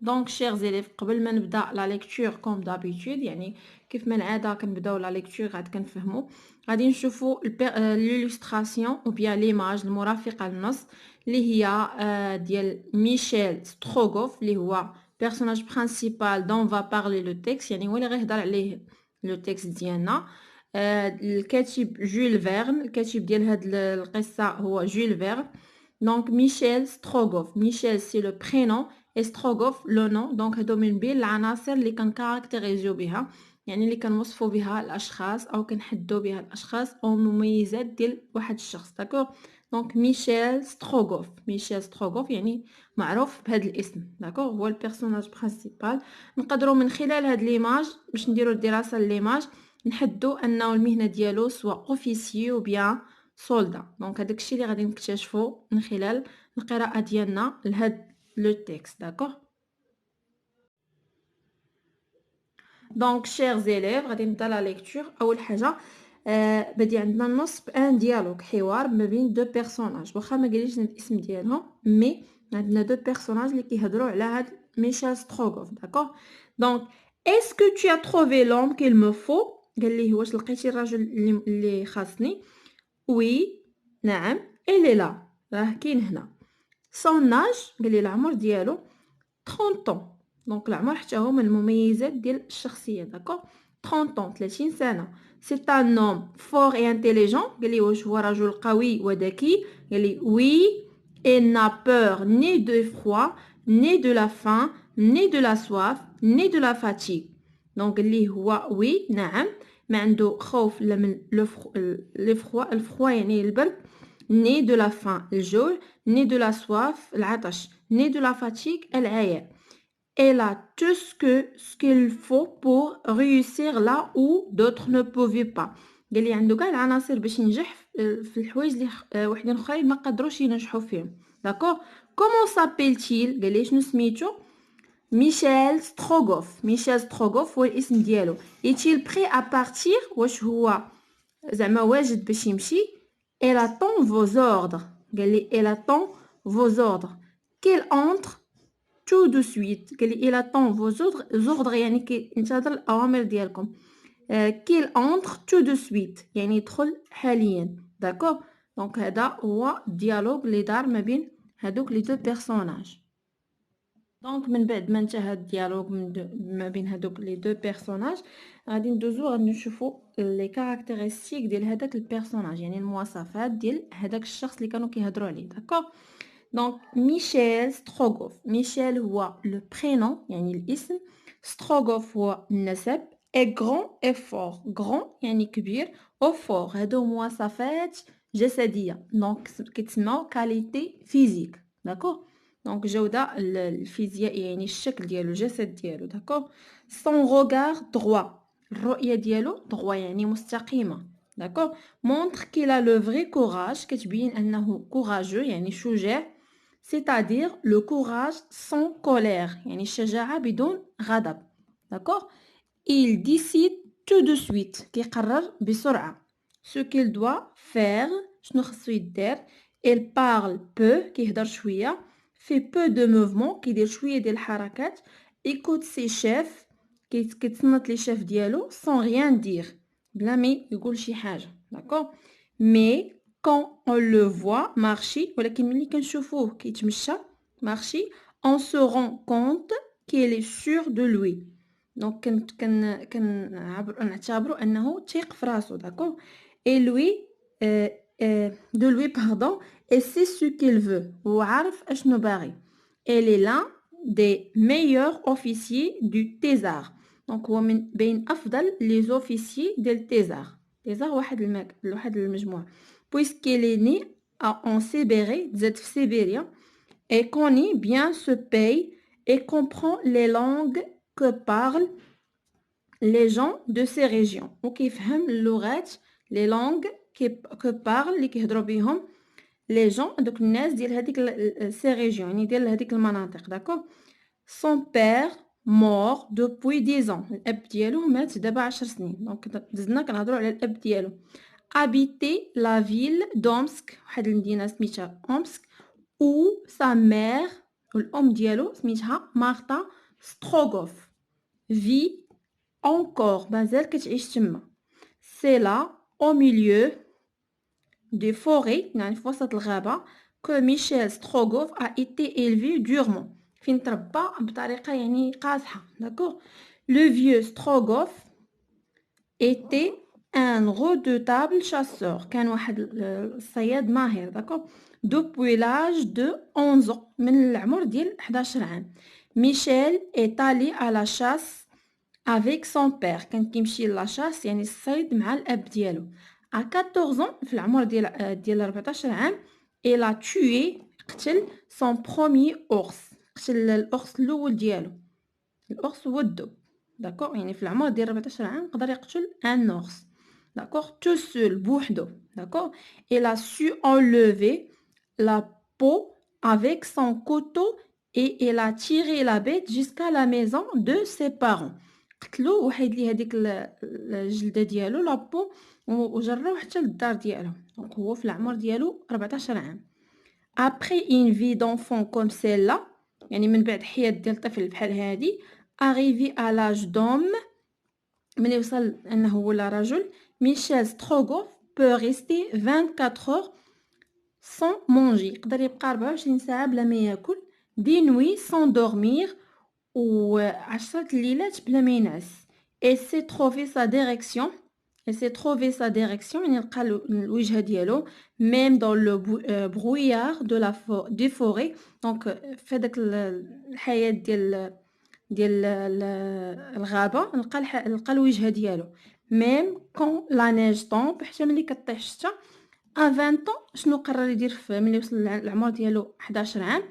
دونك chers élèves قبل ما نبدا لا ليكتور كوم دابيتود يعني كيف ما العاده كنبداو لا ليكتور غاد كنفهموا غادي نشوفوا ليلوستراسيون او بيان ليماج المرافقه للنص اللي هي ديال ميشيل ستروغوف اللي هو بيرسوناج برينسيبال دون فا بارلي لو تيكست يعني هو اللي غيهضر عليه لو تيكست ديالنا. الكاتب جول فيرن الكاتب ديال هاد القصه هو جول فيرن. دونك ميشيل ستروغوف ميشيل سي لو برينون استروغوف لو نون دونك هادو من بين العناصر اللي كنكاركتيريزيو بها يعني اللي كنوصفوا بها الاشخاص او كنحددوا بها الاشخاص او مميزات ديال واحد الشخص داكوغ. دونك ميشيل ستروغوف يعني معروف بهذا الاسم داكوغ هو البيرسوناج برينسيبال. نقدروا من خلال هاد ليماج باش نديروا الدراسه لليماج نحددوا انه المهنه ديالو سواء اوفيسيي او بيان سولدا. دونك هذاك الشيء اللي غادي نكتشفوا من خلال القراءه ديالنا لهاد لو تيكست داكوغ. دونك شيرز élèves غادي نبدا لا ليكتور. اول حاجه بدي عندنا النص بان ديالوج حوار ما بين دو بيرسوناج واخا ما قاليش الاسم ديالهم مي عندنا دو بيرسوناج اللي كيهضروا على هاد ميشيل ستروغوف داكوغ. دونك اسكو tu as trouvé l'homme qu'il me faut قال ليه واش لقيتي الرجل اللي خاصني. وي نعم اللي لا راه كاين هنا. سون اج قال لي العمر ديالو 30 طون. دونك العمر حتى هو من المميزات ديال الشخصيه داكوغ 30 طون 30 سنه. سي ان نوم فور اي انتيليجون قال لي واش هو رجل قوي وذكي قال لي وي il n'a peur ni de froid ni de la faim ni de la soif ni de la fatigue. دونك قال لي هو وي نعم ما عنده خوف لا من الفخوا يعني البرد ni de la faim الجوع ni de la soif العطش ni de la fatigue العياء. Elle a tout ce qu'il faut pour réussir là où d'autres ne pouvaient pas. قال لي عنده كاع العناصر باش ينجح في الحوايج اللي وحدين اخرين ما قدروش ينجحوا فيهم داكوغ. كومون سابيل قال لي شنو سميتو. ميشيل ستروغوف هو الاسم ديالو. ايتيل بري ا بارتير واش هو زعما واجد باش يمشي. Elle attend vos ordres قال لي elle attend vos ordres qu'elle entre tout de suite قال لي il attend vos ordres يعني كينتظر الأوامر ديالكم. qu'il entre tout de suite يعني يدخل حاليا داكوغ. دونك هذا هو ديالوج اللي دار ما بين هادوك لي دو بيرسوناج. دونك من بعد ما انتهى الديالوج ما بين هادوك لي دو بيرسوناج غادي ندوزو غادي نشوفو لي كاركتيرستيك ديال هذاك البيرسوناج يعني المواصفات ديال هذاك الشخص اللي كانوا كيهضروا عليه داكوغ. دونك ميشيل ستروغوف ميشيل هو لو برينون يعني الاسم. ستروغوف هو النسب. اي غران اي فور غران يعني كبير او فور هادو مواصفات جسديه دونك كيتسموا كاليتي فيزيك داكوغ. دونك جوده الفيزيائيه يعني الشكل ديالو الجسد ديالو داكوغ. سون روغار دروا الرؤيه ديالو دروا يعني مستقيمه داكوغ. مونتر كيلا لو فري كوراج كتبين انه كوراجو يعني شجاع. c'est-à-dire le courage sans colère يعني الشجاعة بدون غضب d'accord. il décide tout de suite كيقرر بسرعة. ce qu'il doit faire شنو خصو يدير. il parle peu كيهضر شوية. fait peu de mouvements كيدير شوية ديال الحركات. écoute ses chefs كيتصنت لي شيف ديالو sans rien dire بلا مي يقول شي حاجة d'accord. mais quand on le voit marcher ولكن ملي كنشوفوه كيتمشى marcher on se rend compte qu'il est sûr de lui. دونك نعتبروا انه تيق في راسو داكوغ. et lui de lui pardon et c'est ce qu'il veut هو عارف اشنو باغي. elle est l'un des meilleurs officiers du Thésar دونك هو من بين افضل لي زوفيسيي ديال تيزار واحد المجموعه. puisqu'il est né en Sibérie زاد في سيبيريا et connaît bien ce pays et comprend les langues que parlent les gens de ces régions وكيفهم اللغات les langues que parlent اللي كيهضروا بهم les gens دوك الناس ديال هذيك ces régions يعني ديال هذيك المناطق داكوغ. son père mort depuis 10 ans الاب ديالو مات دابا 10 سنين دونك دزنا كنهضروا على الاب ديالو. habiter la ville d'Omsk واحد المدينه سميتها أومسك où sa mère والام ديالو سميتها مارتا ستروغوف. في encore مازال كتعيش تما. c'est là au milieu des forêts يعني في وسط الغابة que Michel Strogoff a été élevé durement. فين تربى بطريقة يعني قاصحة. d'accord. le vieux Strogoff était un redoutable chasseur. كان واحد الصياد ماهر. d'accord. depuis l'âge de 11 ans من العمر ديال 11 عام. Michel est allé à la chasse avec son père. كان كيمشي لا شاس يعني الصيد مع الاب ديالو. à 14 ans في العمر ديال 14 عام il a tué قتل son premier ours. قتل الاورس الاول ديالو. الاورس هو الدب. داكوغ يعني في العمر ديال 14 عام قدر يقتل ان اورس. داكوغ tout seul بوحدو. داكوغ il a su enlever la peau avec son couteau et il a tiré la bête jusqu'à la maison de ses parents. قتلو وحيد ليه هذيك الجلده ديالو لابو وجروه حتى للدار ديالهم. دونك هو في العمر ديالو 14 عام. après une vie d'enfant comme celle-là يعني من بعد حياة ديال طفل بحال هادي arrivé à l'âge d'homme من يوصل انه ولا رجل ميشيل ستروغوف peut rester 24 heures sans manger. يقدر يبقى 24 ساعة بلا ما ياكل. des nuits sans dormir وعشرة الليلات بلا ما ينعس. et s'est trouvé sa direction يعني لقى الوجهة ديالو même dans le brouillard de des forêts. دونك في هذاك الحياة ديال الغابة لقى الوجهة ديالو même quand la neige tombe حتى ملي كطيح الشتا. à 20 ans شنو قرر يدير في ملي وصل العمر ديالو 11 عام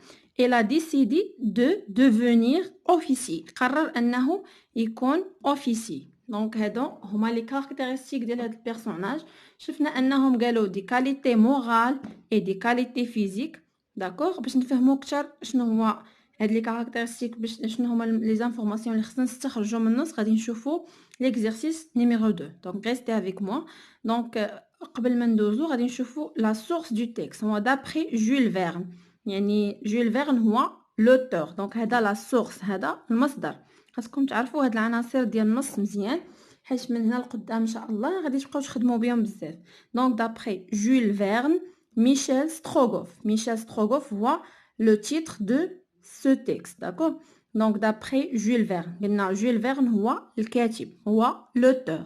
il a décidé de devenir officier. قرر انه يكون officier. دونك هادو هما لي كاركتيرستيك ديال هاد البيرسوناج. شفنا انهم قالوا دي كاليتي مورال اي دي كاليتي فيزيك. داكوغ باش نفهموا اكثر شنو هو هاد لي كاركتيرستيك باش شنو هما لي زانفورماسيون اللي خصنا نستخرجوا من النص غادي نشوفوا ليكزيرسيس نيميرو 2. دونك ريستي افيك موا. دونك قبل ما ندوزو غادي نشوفوا لا سورس دو تيكست. هو دابري جول فيرن يعني جول فيرن هو لوتور. دونك هذا لا سورس هذا المصدر. خاصكم تعرفوا هاد العناصر ديال النص مزيان حيت من هنا لقدام ان شاء الله غادي تبقاو تخدموا بهم بزاف. دونك دابري جول فيرن ميشيل ستروغوف هو لو تيتر دو سو تيكست. داكور. دونك دابري جول فيرن قلنا جول فيرن هو الكاتب هو لوتور.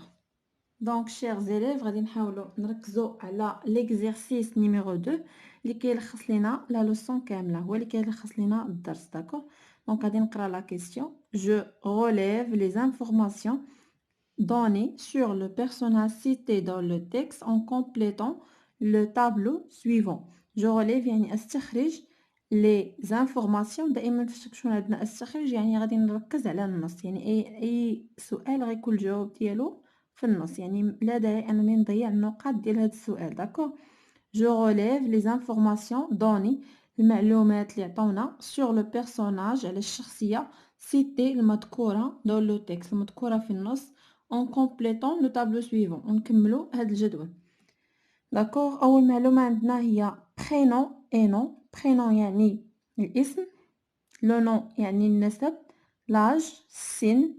دونك شيرز élèves غادي نحاولوا نركزوا على ليكزيرسيس نيميرو 2 اللي كيلخص لينا لا لوسون كامله هو اللي كيلخص لينا الدرس. داكور. دونك غادي نقرا لا كيسيون. je relève les informations données sur le personnage cité dans le texte en complétant le tableau suivant. je relève يعني استخرج لي زانفورماسيون. دائما فاش تكون عندنا استخرج يعني غادي نركز على النص يعني اي سؤال غيكون الجواب ديالو في النص يعني لا داعي انني نضيع النقاط ديال هذا السؤال. داكور. جو ريليف لي زانفورماسيون دوني المعلومات اللي عطونا سور لو بيرسوناج على الشخصيه سيتي المذكوره دون لو تيكست المذكوره في النص اون كومبليتون لو تابلو سويفون ونكملوا هذا الجدول. داكور. اول معلومه عندنا هي برينون اي نون. برينون يعني الاسم. لو نون يعني النسب. لاج السن.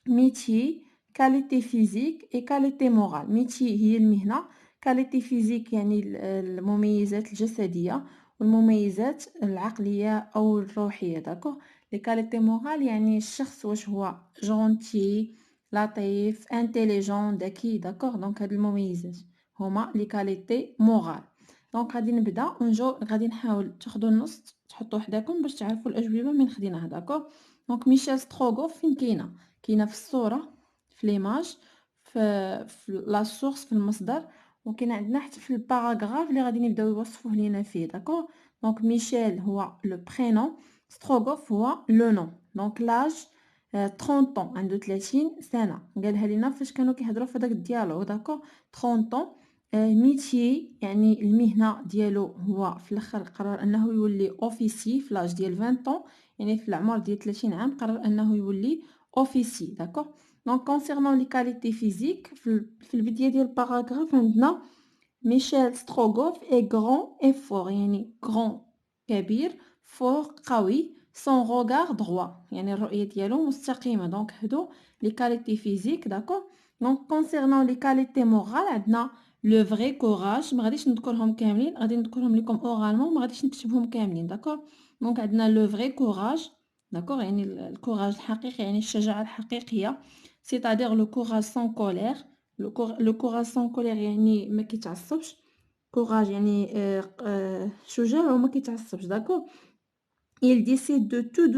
ميتي كاليتي فيزيك اي كاليتي مورال. ميتي هي المهنه. كاليتي فيزيك يعني المميزات الجسديه والمميزات العقليه او الروحيه. داكو. لي كاليتي مورال يعني الشخص واش هو جونتي لطيف انتيليجون ذكي. داكور. دونك هاد المميزات هما لي كاليتي مورال. دونك غادي نبدا غادي نحاول تاخذوا النص تحطوا حداكم باش تعرفوا الاجوبه من خديناها. داكور. دونك ميشيل ستروغوف فين كاينه في الصوره في ليماج في لا سورس في المصدر وكاين عندنا حتى في الباراغراف اللي غادي نبداو يوصفوه لينا فيه. داكور. دونك ميشيل هو لو برينون. ستروغوف هو لو نون. دونك لاج 30 طون عنده 30 سنه. قالها لينا فاش كانوا كيهضروا في داك الديالوغ. داكور. 30 طون. ميتي يعني المهنه ديالو هو في الاخر قرر انه يولي اوفيسي في لاج ديال 20 طون يعني في العمر ديال 30 عام قرر انه يولي اوفيسي. داكور. دونك كونسيرنون لي كاليتي فيزيك في البدايه ديال الباراغراف عندنا ميشيل ستروغوف اي غران اي فور يعني غران كبير فوق قوي son regard droit يعني الرؤية ديالو مستقيمة. دونك هادو لي كاليتي فيزيك. داكور. دونك concernant لي كاليتي مورال عندنا لو فري كوراج. ما غاديش نذكرهم كاملين، غادي نذكرهم لكم اورالمون، ما غاديش نكتبهم كاملين. داكور. دونك عندنا لو فري كوراج. داكور يعني الكوراج الحقيقي، يعني الشجاعة الحقيقية. c'est-à-dire le courage sans colère. le courage sans colère يعني ما كيتعصبش. كوراج يعني شجاع وما كيتعصبش. داكور. il décide de tout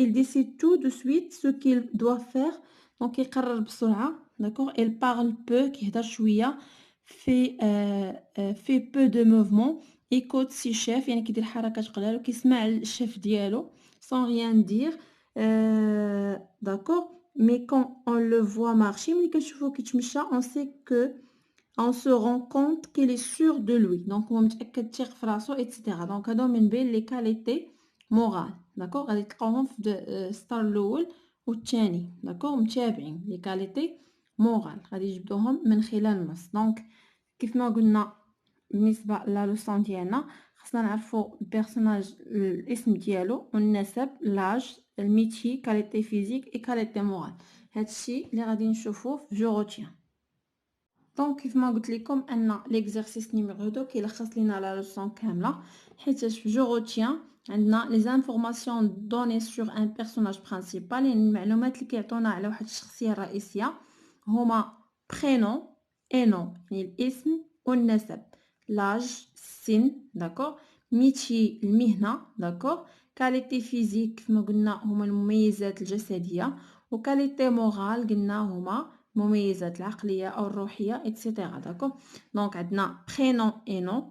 il décide tout de suite ce qu'il doit faire. donc يقرر بسرعة. داكور. il parle peu كيهضر شوية. fait peu de mouvements. écoute ses chefs يعني كيدير حركات قلال وكيسمع الشيف ديالو sans rien dire. d'accord. mais quand on le voit marcher ملي كنشوفو كيتمشى on sait que on se rend compte qu'il est sûr de lui. donc هو متأكد تيق في راسو etc. donc هادو من بين لي كاليتي مورال. داكور. غادي تلقاوهم في السطر الاول والثاني. داكور. متابعين لي كاليتي مورال غادي نجبدوهم من خلال النص. دونك كيف ما قلنا بالنسبه لا لوسون ديالنا خصنا نعرفوا البيرسوناج الاسم ديالو والنسب لاج الميتي كاليتي فيزيك اي كاليتي مورال. هادشي اللي غادي نشوفوه في جو روتين. دونك كيف ما قلت لكم ان ليكزارسيس نيميرو 2 كيلخص لينا لا لوسون كامله، حيت في جو روتين عندنا لي زانفورماسيون دوني سور ان بيرسوناج برينسيبال، يعني المعلومات اللي كيعطونا على واحد الشخصيه الرئيسيه هما برينون اي نون يعني الاسم والنسب، لاج السن. داكور. ميتي المهنه. داكور. كاليتي فيزيك كيف ما قلنا هما المميزات الجسديه، وكاليتي مورال قلنا هما مميزات العقليه او الروحيه اكسيتيرا. داكور. دونك عندنا برينون اي نون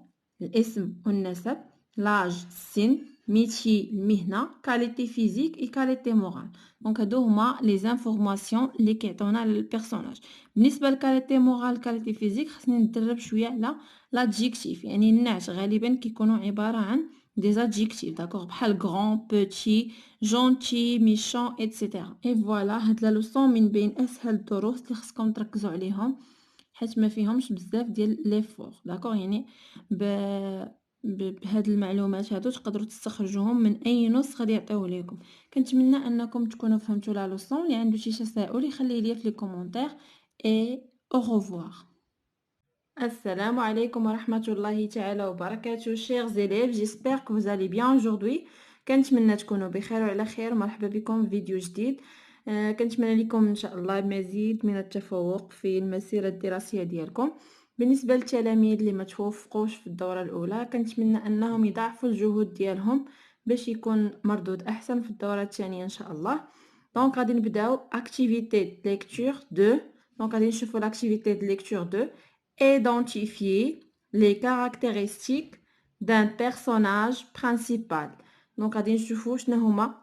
الاسم والنسب، لاج السن، ميتي المهنه، كاليتي فيزيك اي كاليتي مورال. دونك هادو هما لي زانفورماسيون اللي كيعطونا للبيرسوناج. بالنسبه لكاليتي مورال كاليتي فيزيك خصني ندرب شويه على لادجيكتيف، يعني النعت غالبا كيكونوا عباره عن دي زادجيكتيف. داكور. بحال غران، بوتي، جونتي، ميشون ايتترا. اي فوالا هاد لا لوسون من بين اسهل الدروس اللي خصكم تركزوا عليهم، حيت ما فيهمش بزاف ديال لي فور. داكور. يعني بهاد المعلومات هادو تقدروا تستخرجوهم من اي نص غادي يعطيوه لكم. كنتمنى انكم تكونوا فهمتوا لا لوسون. اللي عنده شي تساؤل يخليه لي في لي كومونتير. اي au revoir. Assalamu alaikum wa rahmatullahi ta'ala wa barakatuh, chers élèves, j'espère que vous allez bien aujourd'hui. كنتمنى تكونوا بخير وعلى خير. مرحبا بكم في فيديو جديد. كنتمنى لكم ان شاء الله مزيد من التفوق في المسيره الدراسيه ديالكم. بالنسبه للتلاميذ اللي ما توفقوش في الدوره الاولى كنتمنى انهم يضاعفوا الجهود ديالهم باش يكون مردود احسن في الدوره الثانيه ان شاء الله. دونك غادي نبداو اكتيفيتي ليكتور 2. دونك غادي نشوفوا لاكتيفيتي de lecture 2. Identifier les caractéristiques d'un personnage principal. Donc غادي نشوفوا شنو هما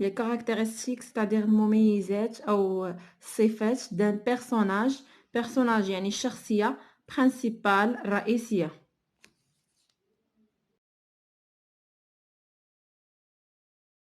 les caractéristiques c'est-à-dire المميزات او الصفات d'un personnage. personnage يعني الشخصية principal رئيسية.